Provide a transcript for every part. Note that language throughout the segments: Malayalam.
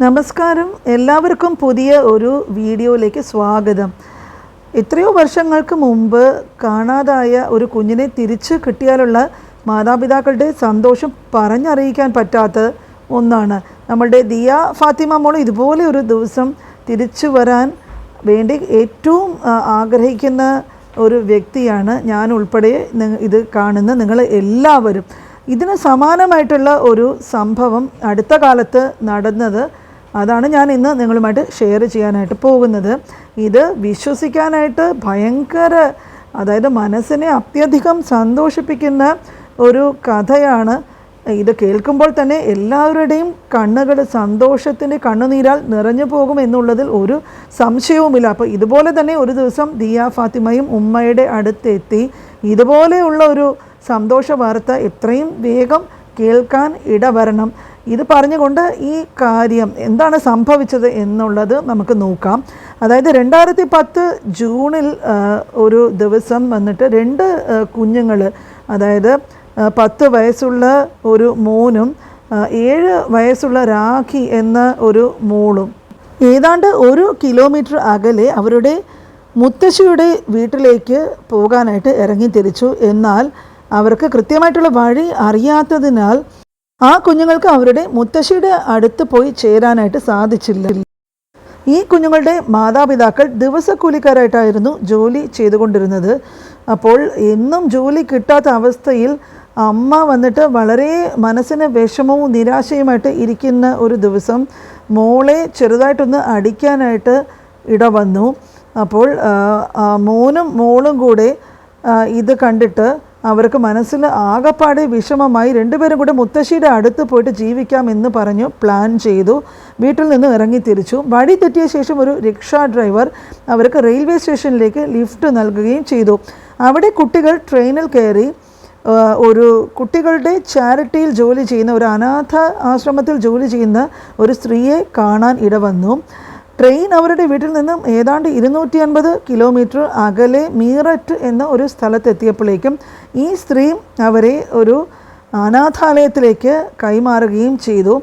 നമസ്കാരം, എല്ലാവർക്കും പുതിയ ഒരു വീഡിയോയിലേക്ക് സ്വാഗതം. എത്രയോ വർഷങ്ങൾക്ക് മുമ്പ് കാണാതായ ഒരു കുഞ്ഞിനെ തിരിച്ച് കിട്ടിയാലുള്ള മാതാപിതാക്കളുടെ സന്തോഷം പറഞ്ഞറിയിക്കാൻ പറ്റാത്ത ഒന്നാണ്. നമ്മളുടെ ദിയ ഫാത്തിമ മോൾ ഇതുപോലെ ഒരു ദിവസം തിരിച്ചു വരാൻ വേണ്ടി ഏറ്റവും ആഗ്രഹിക്കുന്ന ഒരു വ്യക്തിയാണ് ഞാൻ ഉൾപ്പെടെ. ഇത് കാണുന്ന നിങ്ങൾ എല്ലാവരും. ഇതിന് സമാനമായിട്ടുള്ള ഒരു സംഭവം അടുത്ത കാലത്ത് നടന്നത്, അതാണ് ഞാൻ ഇന്ന് നിങ്ങളുമായിട്ട് ഷെയർ ചെയ്യാനായിട്ട് പോകുന്നത്. ഇത് വിശ്വസിക്കാനായിട്ട് ഭയങ്കര, അതായത് മനസ്സിനെ അത്യധികം സന്തോഷിപ്പിക്കുന്ന ഒരു കഥയാണ്. ഇത് കേൾക്കുമ്പോൾ തന്നെ എല്ലാവരുടെയും കണ്ണുകൾ സന്തോഷത്തിൻ്റെ കണ്ണുനീരാൽ നിറഞ്ഞു പോകും എന്നുള്ളതിൽ ഒരു സംശയവുമില്ല. അപ്പോൾ ഇതുപോലെ തന്നെ ഒരു ദിവസം ദിയ ഫാത്തിമയും ഉമ്മയുടെ അടുത്തെത്തി ഇതുപോലെയുള്ള ഒരു സന്തോഷ വാർത്ത എത്രയും വേഗം കേൾക്കാൻ ഇടവരണം. ഇത് പറഞ്ഞുകൊണ്ട് ഈ കാര്യം എന്താണ് സംഭവിച്ചത് എന്നുള്ളത് നമുക്ക് നോക്കാം. അതായത് 2010 ജൂണിൽ ഒരു ദിവസം വന്നിട്ട് 2 കുഞ്ഞുങ്ങൾ, അതായത് 10 വയസ്സുള്ള ഒരു മോനും 7 വയസ്സുള്ള രാഖി എന്ന ഒരു മോളും ഏതാണ്ട് 1 കിലോമീറ്റർ അകലെ അവരുടെ മുത്തശ്ശിയുടെ വീട്ടിലേക്ക് പോകാനായിട്ട് ഇറങ്ങിത്തിരിച്ചു. എന്നാൽ അവർക്ക് കൃത്യമായിട്ടുള്ള വഴി അറിയാത്തതിനാൽ ആ കുഞ്ഞുങ്ങൾക്ക് അവരുടെ മുത്തശ്ശിയുടെ അടുത്ത് പോയി ചേരാനായിട്ട് സാധിച്ചില്ല. ഈ കുഞ്ഞുങ്ങളുടെ മാതാപിതാക്കൾ ദിവസക്കൂലിക്കാരായിട്ടായിരുന്നു ജോലി ചെയ്തുകൊണ്ടിരുന്നത്. അപ്പോൾ എന്നും ജോലി കിട്ടാത്ത അവസ്ഥയിൽ അമ്മ വന്നിട്ട് വളരെ മനസ്സിന് വിഷമവും നിരാശയുമായിട്ട് ഇരിക്കുന്ന ഒരു ദിവസം മോളെ ചെറുതായിട്ടൊന്ന് അടിക്കാനായിട്ട് ഇടവന്നു. അപ്പോൾ മോനും മോളും കൂടെ ഇത് കണ്ടിട്ട് അവർക്ക് മനസ്സിൽ ആകപ്പാടെ വിഷമമായി. 2 പേരും കൂടെ മുത്തശ്ശിയുടെ അടുത്ത് പോയിട്ട് ജീവിക്കാമെന്ന് പറഞ്ഞു പ്ലാൻ ചെയ്തു. വീട്ടിൽ നിന്ന് ഇറങ്ങി തിരിച്ചു. വഴി തെറ്റിയ ശേഷം ഒരു റിക്ഷ ഡ്രൈവർ അവർക്ക് റെയിൽവേ സ്റ്റേഷനിലേക്ക് ലിഫ്റ്റ് നൽകുകയും ചെയ്തു. അവിടെ കുട്ടികൾ ട്രെയിനിൽ കയറി ഒരു കുട്ടികളുടെ ചാരിറ്റിയിൽ ജോലി ചെയ്യുന്ന, ഒരു അനാഥ ആശ്രമത്തിൽ ജോലി ചെയ്യുന്ന ഒരു സ്ത്രീയെ കാണാൻ ഇടവന്നു. ട്രെയിൻ അവരുടെ വീട്ടിൽ നിന്നും ഏതാണ്ട് 250 കിലോമീറ്റർ അകലെ മീററ്റ് എന്ന ഒരു സ്ഥലത്തെത്തിയപ്പോഴേക്കും ഈ സ്ത്രീ അവരെ ഒരു അനാഥാലയത്തിലേക്ക് കൈമാറുകയും ചെയ്തു.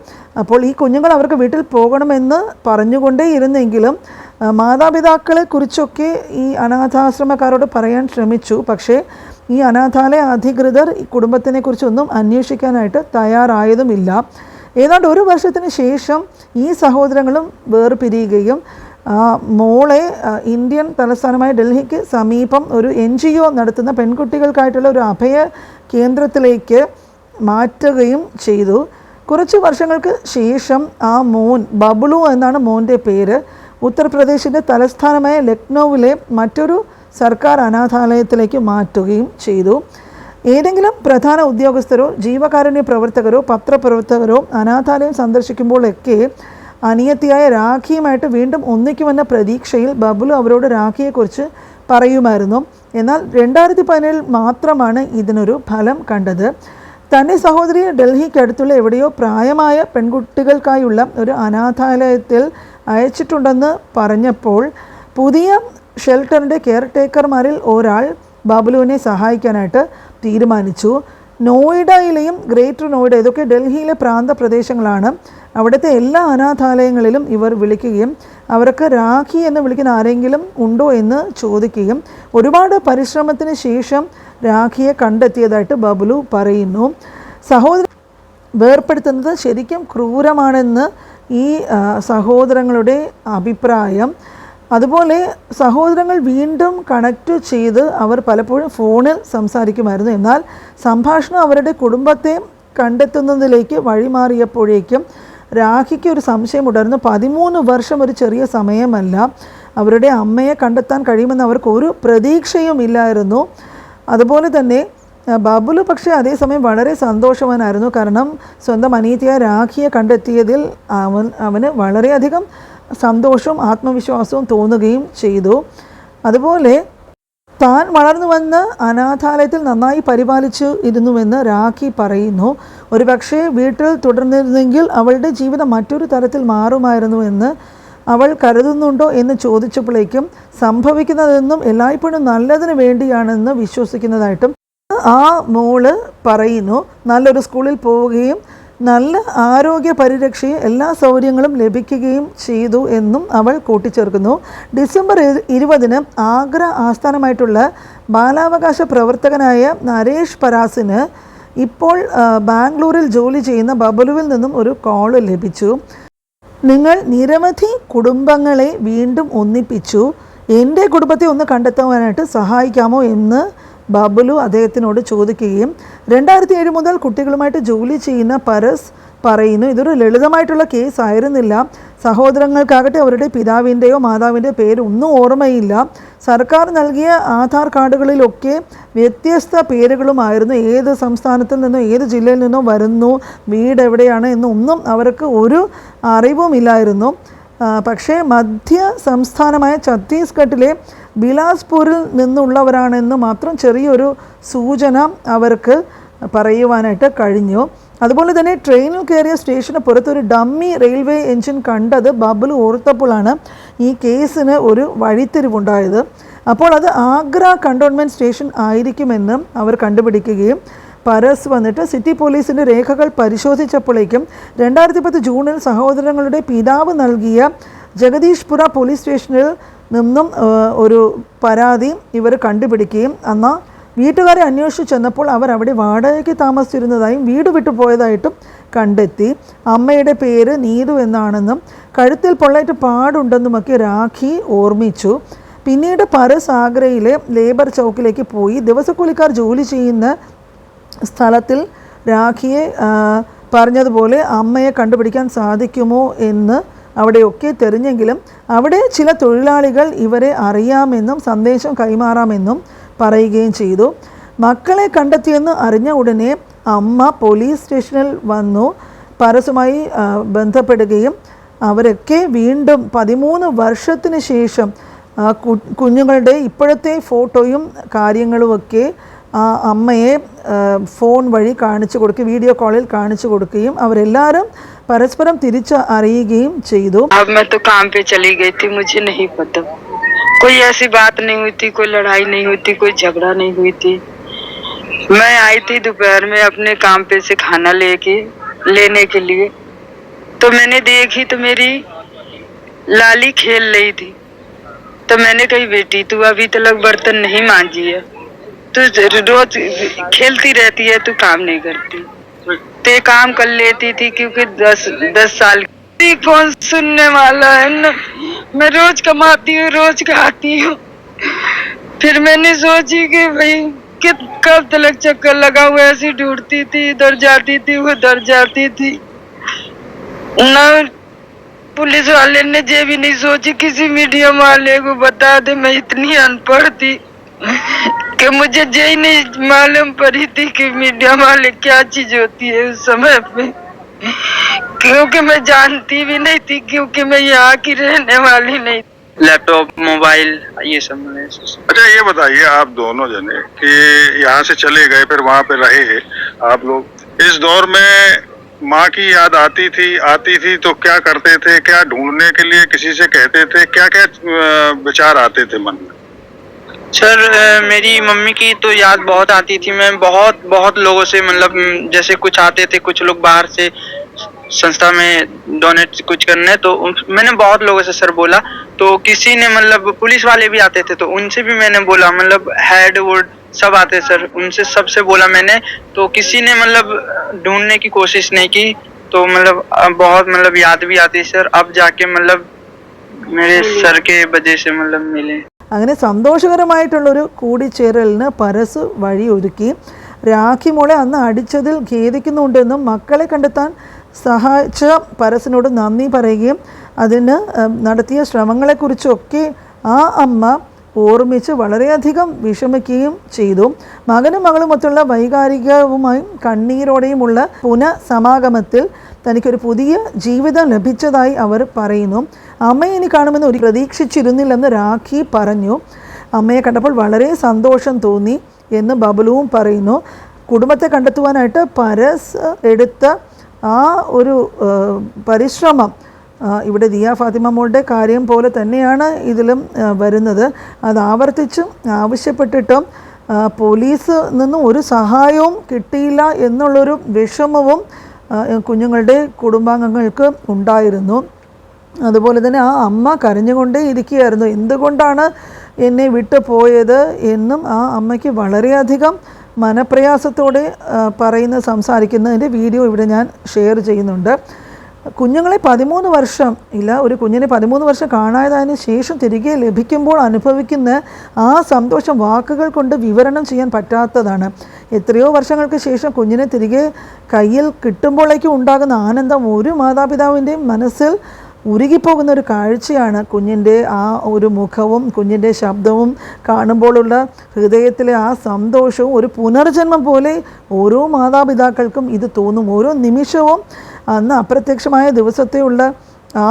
അപ്പോൾ ഈ കുഞ്ഞുങ്ങൾ അവർക്ക് വീട്ടിൽ പോകണമെന്ന് പറഞ്ഞുകൊണ്ടേ ഇരുന്നെങ്കിലും മാതാപിതാക്കളെക്കുറിച്ചൊക്കെ ഈ അനാഥാശ്രമക്കാരോട് പറയാൻ ശ്രമിച്ചു. പക്ഷേ ഈ അനാഥാലയ അധികൃതർ ഈ കുടുംബത്തിനെക്കുറിച്ചൊന്നും അന്വേഷിക്കാനായിട്ട് തയ്യാറായതുമില്ല. ഏതാണ്ട് 1 വർഷത്തിന് ശേഷം ഈ സഹോദരങ്ങളും വേർപിരിയുകയും മോളെ ഇന്ത്യൻ തലസ്ഥാനമായ ഡൽഹിക്ക് സമീപം ഒരു NGO നടത്തുന്ന പെൺകുട്ടികൾക്കായിട്ടുള്ള ഒരു അഭയ കേന്ദ്രത്തിലേക്ക് മാറ്റുകയും ചെയ്തു. കുറച്ച് വർഷങ്ങൾക്ക് ശേഷം ആ മോൻ, ബബ്ലു എന്നാണ് മോൻ്റെ പേര്, ഉത്തർപ്രദേശിൻ്റെ തലസ്ഥാനമായ ലക്നൌവിലെ മറ്റൊരു സർക്കാർ അനാഥാലയത്തിലേക്ക് മാറ്റുകയും ചെയ്തു. ഏതെങ്കിലും പ്രധാന ഉദ്യോഗസ്ഥരോ ജീവകാരുണ്യ പ്രവർത്തകരോ പത്രപ്രവർത്തകരോ അനാഥാലയം സന്ദർശിക്കുമ്പോഴൊക്കെ അനിയത്തിയായ രാഖിയുമായിട്ട് വീണ്ടും ഒന്നിക്കുമെന്ന പ്രതീക്ഷയിൽ ബബ്ലു അവരോട് രാഖിയെക്കുറിച്ച് പറയുമായിരുന്നു. എന്നാൽ 2017 മാത്രമാണ് ഇതിനൊരു ഫലം കണ്ടത്. തൻ്റെ സഹോദരിയെ ഡൽഹിക്കടുത്തുള്ള എവിടെയോ പ്രായമായ പെൺകുട്ടികൾക്കായുള്ള ഒരു അനാഥാലയത്തിൽ അയച്ചിട്ടുണ്ടെന്ന് പറഞ്ഞപ്പോൾ പുതിയ ഷെൽട്ടറിൻ്റെ കെയർടേക്കർമാരിൽ ഒരാൾ ബബ്ലുവിനെ സഹായിക്കാനായിട്ട് തീരുമാനിച്ചു. നോയിഡയിലെയും ഗ്രേറ്റർ നോയിഡ, ഇതൊക്കെ ഡൽഹിയിലെ പ്രാന്തപ്രദേശങ്ങളാണ്. അവിടുത്തെ എല്ലാ അനാഥാലയങ്ങളിലും ഇവർ വിളിക്കുകയും അവർക്ക് രാഖി എന്ന് വിളിക്കുന്ന ആരെങ്കിലും ഉണ്ടോ എന്ന് ചോദിക്കുകയും ഒരുപാട് പരിശ്രമത്തിന് ശേഷം രാഖിയെ കണ്ടെത്തിയതായിട്ട് ബബ്ലു പറയുന്നു. സഹോദരൻ വേർപ്പെടുത്തുന്നത് ശരിക്കും ക്രൂരമാണെന്ന് ഈ സഹോദരങ്ങളുടെ അഭിപ്രായം. അതുപോലെ സഹോദരങ്ങൾ വീണ്ടും കണക്റ്റ് ചെയ്ത് അവർ പലപ്പോഴും ഫോണിൽ സംസാരിക്കുമായിരുന്നു. എന്നാൽ സംഭാഷണം അവരുടെ കുടുംബത്തെ കണ്ടെത്തുന്നതിലേക്ക് വഴിമാറിയപ്പോഴേക്കും രാഖിക്ക് ഒരു സംശയമുണ്ടായിരുന്നു. 13 വർഷം ഒരു ചെറിയ സമയമല്ല. അവരുടെ അമ്മയെ കണ്ടെത്താൻ കഴിയുമെന്ന് അവർക്ക് ഒരു പ്രതീക്ഷയും ഇല്ലായിരുന്നു. അതുപോലെ തന്നെ ബബ്ലു പക്ഷേ അതേസമയം വളരെ സന്തോഷവാനായിരുന്നു. കാരണം സ്വന്തം അനിയത്തിയായ രാഖിയെ കണ്ടെത്തിയതിൽ അവന് വളരെയധികം സന്തോഷവും ആത്മവിശ്വാസവും തോന്നുകയും ചെയ്തു. അതുപോലെ താൻ വളർന്നു വന്ന അനാഥാലയത്തിൽ നന്നായി പരിപാലിച്ചു ഇരുന്നുവെന്ന് രാഖി പറയുന്നു. ഒരുപക്ഷെ വീട്ടിൽ തുടർന്നിരുന്നെങ്കിൽ അവളുടെ ജീവിതം മറ്റൊരു തരത്തിൽ മാറുമായിരുന്നുവെന്ന് അവൾ കരുതുന്നുണ്ടോ എന്ന് ചോദിച്ചപ്പോഴേക്കും സംഭവിക്കുന്നതെന്നും എല്ലായ്പ്പോഴും നല്ലതിന് വേണ്ടിയാണെന്ന് വിശ്വസിക്കുന്നതായിട്ടും ആ മോള് പറയുന്നു. നല്ലൊരു സ്കൂളിൽ പോവുകയും നല്ല ആരോഗ്യ പരിരക്ഷയും എല്ലാ സൗകര്യങ്ങളും ലഭിക്കുകയും ചെയ്തു എന്നും അവൾ കൂട്ടിച്ചേർക്കുന്നു. ഡിസംബർ 20 ആഗ്ര ആസ്ഥാനമായിട്ടുള്ള ബാലാവകാശ പ്രവർത്തകനായ നരേഷ് പരാസിന് ഇപ്പോൾ ബാംഗ്ലൂരിൽ ജോലി ചെയ്യുന്ന ബബലുവിൽ നിന്നും ഒരു കോള് ലഭിച്ചു. നിങ്ങൾ നിരവധി കുടുംബങ്ങളെ വീണ്ടും ഒന്നിപ്പിച്ചു, എൻ്റെ കുടുംബത്തെ ഒന്ന് കണ്ടെത്തുവാനായിട്ട് സഹായിക്കാമോ എന്ന് ബബലു അദ്ദേഹത്തിനോട് ചോദിക്കുകയും 2007 മുതൽ കുട്ടികളുമായിട്ട് ജോലി ചെയ്യുന്ന പരസ് പറയുന്നു ഇതൊരു ലളിതമായിട്ടുള്ള കേസ് ആയിരുന്നില്ല. സഹോദരങ്ങൾക്കാകട്ടെ അവരുടെ പിതാവിൻ്റെയോ മാതാവിൻ്റെയോ പേരൊന്നും ഓർമ്മയില്ല. സർക്കാർ നൽകിയ ആധാർ കാർഡുകളിലൊക്കെ വ്യത്യസ്ത പേരുകളുമായിരുന്നു. ഏത് സംസ്ഥാനത്തിൽ നിന്നോ ഏത് ജില്ലയിൽ നിന്നോ വരുന്നു, വീട് എവിടെയാണ് എന്നൊന്നും അവർക്ക് ഒരു അറിവുമില്ലായിരുന്നു. പക്ഷേ മധ്യ സംസ്ഥാനമായ ഛത്തീസ്ഗഡിലെ ബിലാസ്പൂരിൽ നിന്നുള്ളവരാണെന്ന് മാത്രം ചെറിയൊരു സൂചന അവർക്ക് പറയുവാനായിട്ട് കഴിഞ്ഞു. അതുപോലെ തന്നെ ട്രെയിനിൽ കയറിയ സ്റ്റേഷന് പുറത്തൊരു ഡമ്മി റെയിൽവേ എൻജിൻ കണ്ടത് ബബലു ഓർത്തപ്പോഴാണ് ഈ കേസിന് ഒരു വഴിത്തിരിവുണ്ടായത്. അപ്പോൾ അത് ആഗ്ര കണ്ടോൺമെൻറ്റ് സ്റ്റേഷൻ ആയിരിക്കുമെന്നും അവർ കണ്ടുപിടിക്കുകയും പരസ് വന്നിട്ട് സിറ്റി പോലീസിൻ്റെ രേഖകൾ പരിശോധിച്ചപ്പോഴേക്കും 2010 ജൂണിൽ സഹോദരങ്ങളുടെ പിതാവ് നൽകിയ ജഗദീഷ്പുര പോലീസ് സ്റ്റേഷനിൽ നിന്നും ഒരു പരാതി ഇവർ കണ്ടുപിടിക്കുകയും എന്നാൽ വീട്ടുകാരെ അന്വേഷിച്ച് ചെന്നപ്പോൾ അവർ അവിടെ വാടകയ്ക്ക് താമസിച്ചിരുന്നതായും വീട് വിട്ടു പോയതായിട്ടും കണ്ടെത്തി. അമ്മയുടെ പേര് നീതു എന്നാണെന്നും കഴുത്തിൽ പൊള്ളേറ്റ് പാടുണ്ടെന്നുമൊക്കെ രാഖി ഓർമ്മിച്ചു. പിന്നീട് പരസ് ആഗ്രയിലെ ലേബർ ചൗക്കിലേക്ക് പോയി. ദിവസക്കൂലിക്കാർ ജോലി ചെയ്യുന്ന സ്ഥലത്തിൽ രാഖിയെ പറഞ്ഞതുപോലെ അമ്മയെ കണ്ടുപിടിക്കാൻ സാധിക്കുമോ എന്ന് അവിടെയൊക്കെ തിരഞ്ഞെങ്കിലും അവിടെ ചില തൊഴിലാളികൾ ഇവരെ അറിയാമെന്നും സന്ദേശം കൈമാറാമെന്നും പറയുകയും ചെയ്തു. മക്കളെ കണ്ടെത്തിയെന്ന് അറിഞ്ഞ ഉടനെ അമ്മ പോലീസ് സ്റ്റേഷനിൽ വന്നു പരസുമായി ബന്ധപ്പെടുകയും അവരൊക്കെ വീണ്ടും 13 വർഷത്തിന് ശേഷം കുഞ്ഞുങ്ങളുടെ ഇപ്പോഴത്തെ ഫോട്ടോയും കാര്യങ്ങളുമൊക്കെ അമ്മയെ ഫോൺ വഴി കാണിച്ചു കൊടുക്കുകയും വീഡിയോ കോളിൽ കാണിച്ചു കൊടുക്കുകയും അവരെല്ലാവരും പരസ്പരം തിരിച്ച് അറിയുകയും ചെയ്തു. कोई ऐसी बात नहीं हुई थी, कोई लड़ाई नहीं हुई थी, कोई झगड़ा नहीं हुई थी। मैं आई थी दोपहर में अपने काम पे से खाना लेने के लिए, तो मैंने देखी तो मेरी लाली खेल रही थी। तो मैंने कही बेटी तू अभी तक बर्तन नहीं मांजी है, तू रोज खेलती रहती है, तू काम नहीं करती। ते काम कर लेती थी क्योंकि 10 साल कौन सुनने वाला है ना। मैं रोज कमाती हूँ, रोज खाती हूँ। फिर मैंने सोची कि भाई कब तक चक्कर लगा हुआ ऐसी ढूंढती थी, इधर जाती थी उधर जाती थी ना। पुलिस वाले ने ये भी नहीं सोची किसी मीडिया वाले को बता दे। मैं इतनी अनपढ़ थी कि मुझे ये ही नहीं मालूम पड़ी थी कि मीडिया वाले क्या चीज होती है उस समय पे, क्योंकि मैं जानती भी नहीं थी, क्योंकि मैं यहाँ की रहने वाली नहीं। लैपटॉप मोबाइल ये सब। अच्छा ये बताइए आप दोनों जने कि यहाँ से चले गए फिर वहाँ पे रहे आप लोग, इस दौर में माँ की याद आती थी तो क्या करते थे? क्या ढूंढने के लिए किसी से कहते थे? क्या क्या विचार आते थे मन में? सर मेरी मम्मी की तो याद बहुत आती थी। मैं बहुत लोगों से मतलब जैसे कुछ आते थे, कुछ लोग बाहर से संस्था में डोनेट कुछ करने, तो मैंने बहुत लोगों से सर बोला। तो किसी ने मतलब पुलिस वाले भी आते थे तो उनसे भी मैंने बोला, मतलब हेड वुड सब आते सर, उनसे सबसे बोला मैंने। तो किसी ने मतलब ढूंढने की कोशिश नहीं की। तो मतलब बहुत मतलब याद भी आती सर। अब जाके मतलब मेरे सर के वजह से मतलब मिले। അങ്ങനെ സന്തോഷകരമായിട്ടുള്ളൊരു കൂടിച്ചേരലിന് പരസ് വഴിയൊരുക്കി. രാഖി മോളെ അന്ന് അടിച്ചതിൽ ഖേദിക്കുന്നുണ്ടെന്നും മക്കളെ കണ്ടെത്താൻ സഹായിച്ച പരസിനോട് നന്ദി പറയുകയും അതിന് നടത്തിയ ശ്രമങ്ങളെക്കുറിച്ചൊക്കെ ആ അമ്മ ഓർമ്മിച്ച് വളരെയധികം വിഷമിക്കുകയും ചെയ്തു. മകനും മകളുമൊത്തുള്ള വൈകാരികവുമായും കണ്ണീരോടെയുമുള്ള പുനഃസമാഗമത്തിൽ തനിക്കൊരു പുതിയ ജീവിതം ലഭിച്ചതായി അവർ പറയുന്നു. അമ്മയെ ഇനി കാണുമെന്ന് ഒരു പ്രതീക്ഷിച്ചിരുന്നില്ലെന്ന് രാഖി പറഞ്ഞു. അമ്മയെ കണ്ടപ്പോൾ വളരെ സന്തോഷം തോന്നി എന്ന് ബബലുവും പറയുന്നു. കുടുംബത്തെ കണ്ടെത്തുവാനായിട്ട് പരസ് എടുത്ത ആ ഒരു പരിശ്രമം ഇവിടെ ദിയ ഫാത്തിമ മോളുടെ കാര്യം പോലെ തന്നെയാണ് ഇതിലും വരുന്നത്. അത് ആവർത്തിച്ചും ആവശ്യപ്പെട്ടിട്ടും പോലീസ് നിന്നും ഒരു സഹായവും കിട്ടിയില്ല എന്നുള്ളൊരു വിഷമവും കുഞ്ഞുങ്ങളുടെ കുടുംബാംഗങ്ങൾക്ക് ഉണ്ടായിരുന്നു. അതുപോലെ തന്നെ ആ അമ്മ കരഞ്ഞുകൊണ്ടേ ഇരിക്കുകയായിരുന്നു. എന്തുകൊണ്ടാണ് എന്നെ വിട്ടു പോയത് എന്നും ആ അമ്മയ്ക്ക് വളരെയധികം മനപ്രയാസത്തോടെ സംസാരിക്കുന്നതിൻ്റെ വീഡിയോ ഇവിടെ ഞാൻ ഷെയർ ചെയ്യുന്നുണ്ട്. കുഞ്ഞുങ്ങളെ 13 വർഷം ഒരു കുഞ്ഞിനെ 13 വർഷം കാണാതായതിനു ശേഷം തിരികെ ലഭിക്കുമ്പോൾ അനുഭവിക്കുന്ന ആ സന്തോഷം വാക്കുകൾ കൊണ്ട് വിവരണം ചെയ്യാൻ പറ്റാത്തതാണ്. എത്രയോ വർഷങ്ങൾക്ക് ശേഷം കുഞ്ഞിനെ തിരികെ കയ്യിൽ കിട്ടുമ്പോഴേക്കും ഉണ്ടാകുന്ന ആനന്ദം ഒരു മാതാപിതാവിൻ്റെയും മനസ്സിൽ ഉരുകിപ്പോകുന്ന ഒരു കാഴ്ചയാണ്. കുഞ്ഞിൻ്റെ ആ ഒരു മുഖവും കുഞ്ഞിൻ്റെ ശബ്ദവും കാണുമ്പോഴുള്ള ഹൃദയത്തിലെ ആ സന്തോഷവും ഒരു പുനർജന്മം പോലെ ഓരോ മാതാപിതാക്കൾക്കും ഇത് തോന്നും. ഓരോ നിമിഷവും അന്ന് അപ്രത്യക്ഷമായ ദിവസത്തെയുള്ള ആ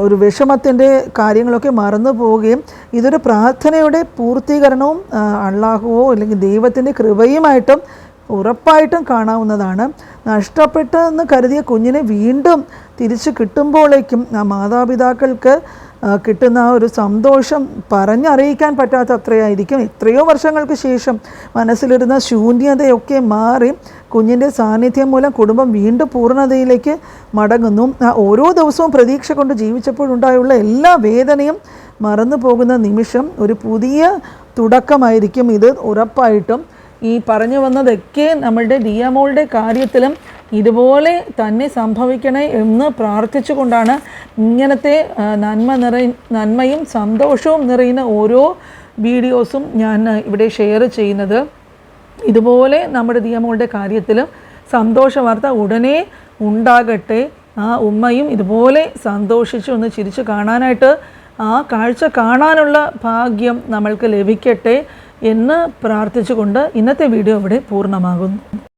ഒരു വിഷമത്തിൻ്റെ കാര്യങ്ങളൊക്കെ മറന്നു പോവുകയും ഇതൊരു പ്രാർത്ഥനയുടെ പൂർത്തീകരണവും അള്ളാഹുവോ അല്ലെങ്കിൽ ദൈവത്തിൻ്റെ കൃപയുമായിട്ടും ഉറപ്പായിട്ടും കാണാവുന്നതാണ്. നഷ്ടപ്പെട്ടെന്ന് കരുതിയ കുഞ്ഞിനെ വീണ്ടും തിരിച്ചു കിട്ടുമ്പോഴേക്കും ആ മാതാപിതാക്കൾക്ക് കിട്ടുന്ന ആ ഒരു സന്തോഷം പറഞ്ഞറിയിക്കാൻ പറ്റാത്ത അത്രയായിരിക്കും. എത്രയോ വർഷങ്ങൾക്ക് ശേഷം മനസ്സിലിരുന്ന ശൂന്യതയൊക്കെ മാറി കുഞ്ഞിൻ്റെ സാന്നിധ്യം മൂലം കുടുംബം വീണ്ടും പൂർണ്ണതയിലേക്ക് മടങ്ങുന്നു. ഓരോ ദിവസവും പ്രതീക്ഷ കൊണ്ട് ജീവിച്ചപ്പോഴുണ്ടായുള്ള എല്ലാ വേദനയും മറന്നു പോകുന്ന നിമിഷം ഒരു പുതിയ തുടക്കമായിരിക്കും ഇത് ഉറപ്പായിട്ടും. ഈ പറഞ്ഞു വന്നതൊക്കെ നമ്മളുടെ ദിയമോളുടെ കാര്യത്തിലും ഇതുപോലെ തന്നെ സംഭവിക്കണേ എന്ന് പ്രാർത്ഥിച്ചുകൊണ്ടാണ് ഇങ്ങനത്തെ നന്മയും സന്തോഷവും നിറയുന്ന ഓരോ വീഡിയോസും ഞാൻ ഇവിടെ ഷെയർ ചെയ്യുന്നത്. ഇതുപോലെ നമ്മുടെ ദിയമോളുടെ കാര്യത്തിലും സന്തോഷ വാർത്ത ഉടനെ ഉണ്ടാകട്ടെ. ആ ഉമ്മയും ഇതുപോലെ സന്തോഷിച്ച് ഒന്ന് ചിരിച്ചു കാണാനായിട്ട് ആ കാഴ്ച കാണാനുള്ള ഭാഗ്യം നമ്മൾക്ക് ലഭിക്കട്ടെ എന്ന് പ്രാർത്ഥിച്ചുകൊണ്ട് ഇന്നത്തെ വീഡിയോ ഇവിടെ പൂർണ്ണമാകുന്നു.